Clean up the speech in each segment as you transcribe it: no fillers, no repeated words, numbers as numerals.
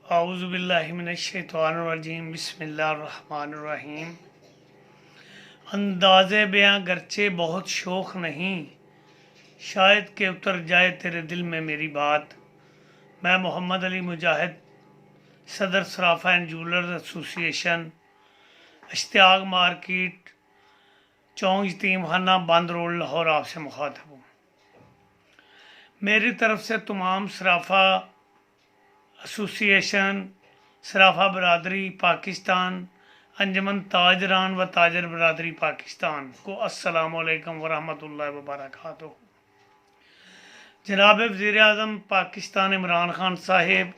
आऊज़ुबिल्लाहिमिनश्शैतानिर्रजीम बिस्मिल्लाहिर्रहमानिर्रहीम। अंदाज़े बयां गर्चे बहुत शौक़ नहीं, शायद के उतर जाए तेरे दिल में मेरी बात। मैं Mohammad Ali Mujahid, Sadar Sarafa and Jewellers Association, Ishtiyaq Market, Chowk Yateem खाना, बंद रोड, लाहौर आपसे मुखातब हूँ। मेरी तरफ से तमाम सराफा एसोसिएशन, सराफा बरदरी पाकिस्तान, अंजमन ताजरान व ताजर बरदरी पाकिस्तान को अस्सलामु अलैकुम वरहमतुल्लाहि वबरकातुहू। जनाब वज़ीर आज़म पाकिस्तान इमरान खान साहिब,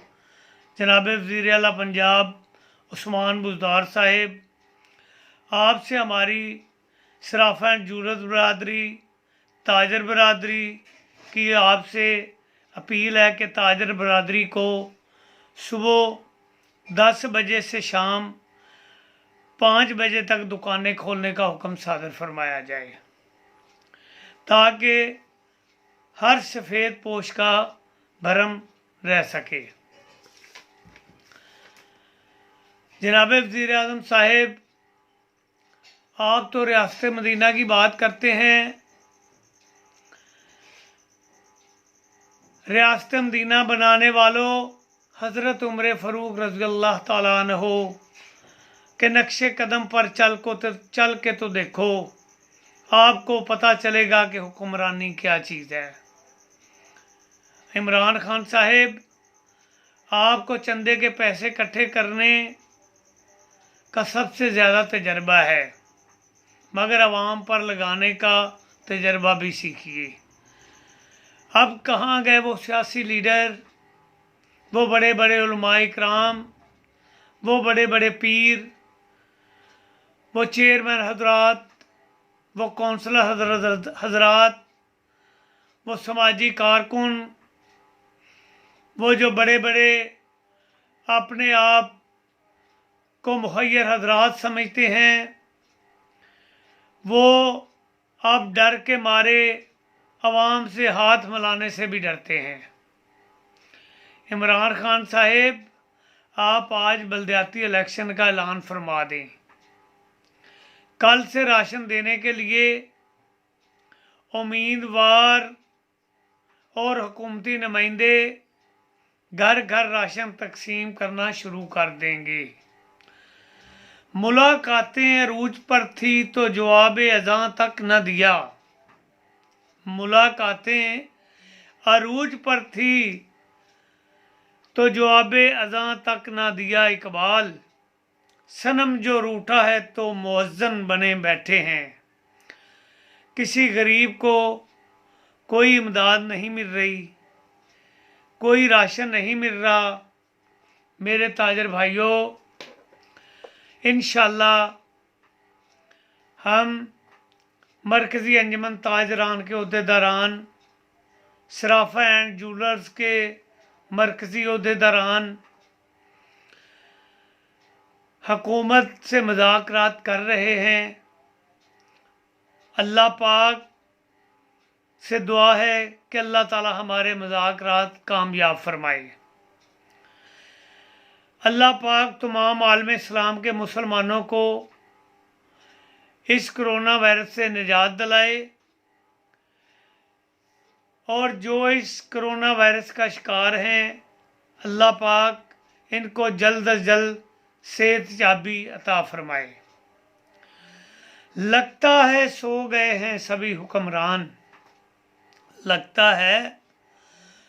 जनाब वज़ीर आला पंजाब उस्मान बुज़दार साहिब, आपसे हमारी सराफा एंड जूलर्स बरदरी, ताजर बरदरी की आपसे अपील है कि ताजर बरदरी को सुबह 10 बजे से शाम 5 बजे तक दुकानें खोलने का हुक्म सादर फरमाया जाए, ताकि हर सफ़ेद पोश का भरम रह सके। जनाब वज़ीर आज़म साहिब, आप तो रियासत मदीना की बात करते हैं। रियासत मदीना बनाने वालों हज़रत उमर फ़ारूक रज़ियल्लाहु ताला अन्हु के नक्शे कदम पर चल के तो देखो, आपको पता चलेगा कि हुक्मरानी क्या चीज़ है। इमरान खान साहिब, आपको चंदे के पैसे इकट्ठे करने का सबसे ज़्यादा तजर्बा है, मगर आवाम पर लगाने का तजर्बा भी सीखिए। अब कहाँ गए वो सियासी लीडर, वो बड़े बड़े उलमाए इकराम, वो बड़े बड़े पीर, वो चेयरमैन हजरात, वो कौंसलर हजरात, वो समाजी कारकुन, वो जो बड़े बड़े अपने आप को मुखय्यर हजरात समझते हैं, वो अब डर के मारे आवाम से हाथ मिलाने से भी डरते हैं। इमरान खान साहिब, आप आज बल्दियाती इलेक्शन का ऐलान फरमा दें। कल से राशन देने के लिए उम्मीदवार और हुकूमती नुमाइंदे घर घर राशन तकसीम करना शुरू कर देंगे। मुलाकातें अरूज पर थी तो जवाब अज़ां तक न दिया। मुलाकातें अरूज पर थी तो जवाब अज़ां तक ना दिया इकबाल। सनम जो रूठा है तो मुअज्जन बने बैठे हैं। किसी गरीब को कोई इमदाद नहीं मिल रही, कोई राशन नहीं मिल रहा। मेरे ताजर भाइयों, इंशाअल्लाह हम मरकज़ी अंजमन ताजरान के अहदेदारान, सराफा एंड जूलर्स के मरकज़ी अहदेदारान हुकूमत से मुज़ाकरात कर रहे हैं। अल्लाह पाक से दुआ है कि अल्लाह ताला हमारे मुज़ाकरात कामयाब फरमाए। अल्लाह पाक तमाम आलम इस्लाम के मुसलमानों को इस कोरोना वायरस से निजात दिलाए, और जो इस कोरोना वायरस का शिकार हैं, अल्लाह पाक इनको जल्द अज जल्द सेहत याबी अता फरमाए। लगता है सो गए हैं सभी हुक्मरान, लगता है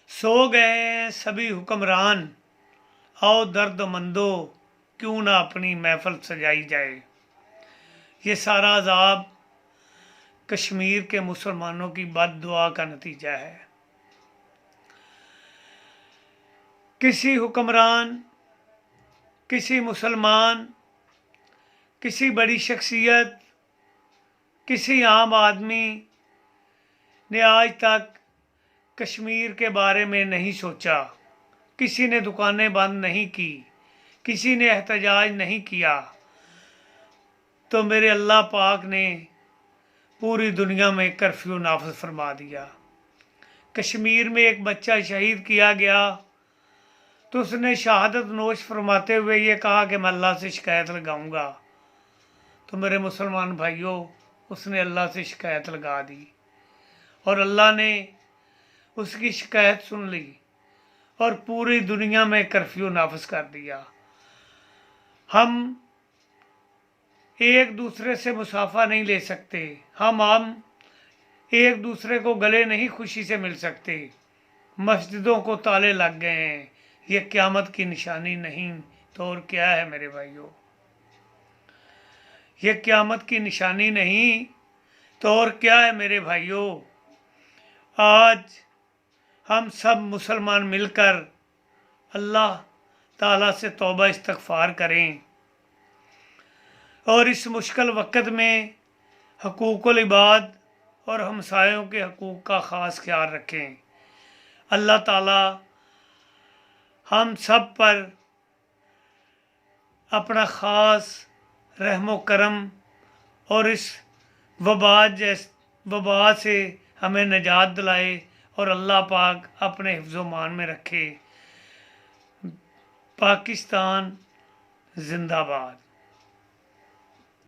सो गए हैं सभी हुक्मरान। आओ दर्दमंदो क्यों ना अपनी महफिल सजाई जाए। ये सारा अजाब कश्मीर के मुसलमानों की बद दुआ का नतीजा है। किसी हुक्मरान, किसी मुसलमान, किसी बड़ी शख्सियत, किसी आम आदमी ने आज तक कश्मीर के बारे में नहीं सोचा। किसी ने दुकानें बंद नहीं की, किसी ने एहतजाज नहीं किया, तो मेरे अल्लाह पाक ने पूरी दुनिया में कर्फ्यू नाफिज फरमा दिया। कश्मीर में एक बच्चा शहीद किया गया तो उसने शहादत नोश फरमाते हुए ये कहा कि मैं अल्लाह से शिकायत लगाऊंगा। तो मेरे मुसलमान भाइयों, उसने अल्लाह से शिकायत लगा दी और अल्लाह ने उसकी शिकायत सुन ली और पूरी दुनिया में कर्फ्यू नाफिज कर दिया। हम एक दूसरे से मुसाफा नहीं ले सकते, हम एक दूसरे को गले नहीं खुशी से मिल सकते। मस्जिदों को ताले लग गए हैं। ये क़यामत की निशानी नहीं तो और क्या है मेरे भाइयों? ये क़यामत की निशानी नहीं तो और क्या है मेरे भाइयों? आज हम सब मुसलमान मिलकर अल्लाह ताला से तौबा इस्तगफार करें और इस मुश्किल वक़्त में हकूक़ुल इबाद और हमसायों के हकूक़ का ख़ास ख्याल रखें। अल्लाह ताला हम सब पर अपना ख़ास रहमो करम और इस वबा से हमें निजात दिलाए और अल्लाह पाक अपने हिफ्ज़ मान में रखे। पाकिस्तान जिंदाबाद।